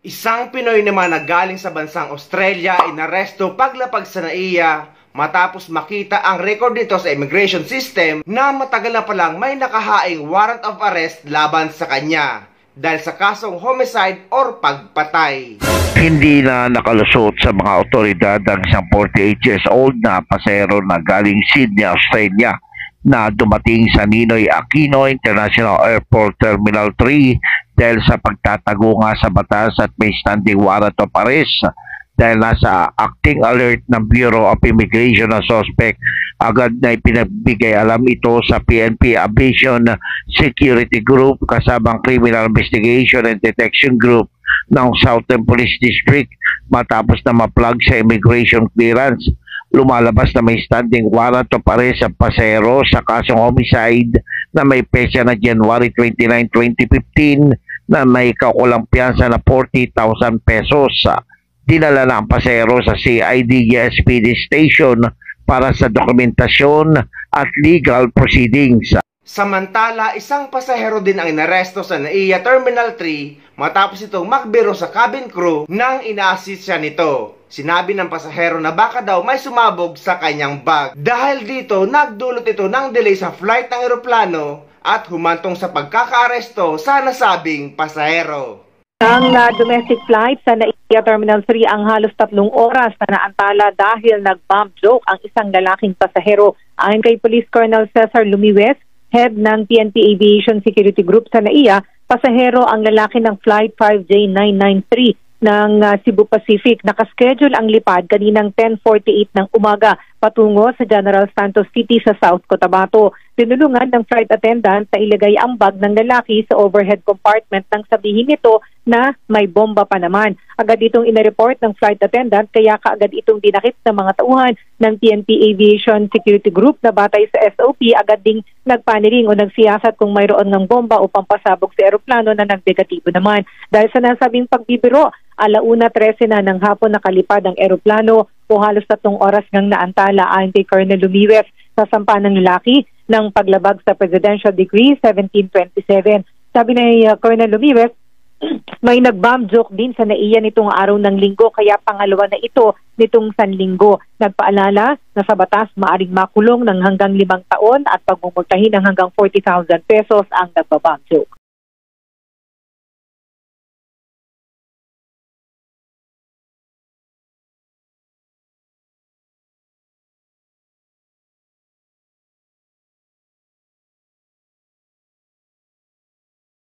Isang Pinoy naman na galing sa bansang Australia inaresto paglapag sa NAIA matapos makita ang record nito sa immigration system na matagal na palang may nakahaing warrant of arrest laban sa kanya dahil sa kasong homicide or pagpatay. Hindi na nakalusot sa mga otoridad ang isang 48 years old na pasahero na galing Sydney, Australia na dumating sa Ninoy Aquino International Airport Terminal 3 dahil sa pagtatago nga sa batas at may standing warrant of arrest. Dahil nasa acting alert ng Bureau of Immigration na suspect, agad na ipinagbigay alam ito sa PNP Aviation Security Group kasabang Criminal Investigation and Detection Group ng Southern Police District matapos na ma-plug sa immigration clearance. Lumalabas na may standing warrant of arrest sa pasahero sa kasong homicide na may petsa na January 29, 2015 na may kaukulang piyansa na 40,000 pesos. Dinala na ang pasahero sa CID SPD station para sa dokumentasyon at legal proceedings. Samantala, isang pasahero din ang inaresto sa NAIA Terminal 3 matapos itong makbiro sa cabin crew nang ina-assist siya nito. Sinabi ng pasahero na baka daw may sumabog sa kanyang bag. Dahil dito, nagdulot ito ng delay sa flight ng eroplano at humantong sa pagkakaaresto sa nasabing pasahero. Ang domestic flight sa NAIA Terminal 3 ang halos 3 oras na naantala dahil nag-bomb joke ang isang lalaking pasahero. Ayon kay Police Colonel Cesar Lumiwes, head ng PNP Aviation Security Group sa NAIA, pasahero ang lalaki ng Flight 5J993 ng Cebu Pacific. Nakaschedule ang lipad kaninang 10:48 ng umaga patungo sa General Santos City sa South Cotabato. Tinulungan ng flight attendant na ilagay ang bag ng lalaki sa overhead compartment nang sabihin nito na may bomba pa naman. Agad itong inireport ng flight attendant kaya kaagad itong dinakip ng mga tauhan ng PNP Aviation Security Group na batay sa SOP agad ding nagpaniling o nagsiyasat kung mayroon ng bomba o pampasabog sa eroplano na nagnegatibo naman. Dahil sa nasabing pagbibiro, 1:13 na ng hapon nakalipad ang eroplano o halos 3 oras ngang naantala ayon kay Colonel Lumiwes sa sampa ng lalaki ng paglabag sa Presidential Decree 1727. Sabi ni Colonel Lumiwes, may nag-bomb joke din sa NAIA nitong araw ng linggo kaya pangalawa na ito nitong sanlinggo. Nagpaalala na sa batas maaring makulong ng hanggang 5 taon at pagmumultahin ng hanggang 40,000 pesos ang nagba-bomb joke.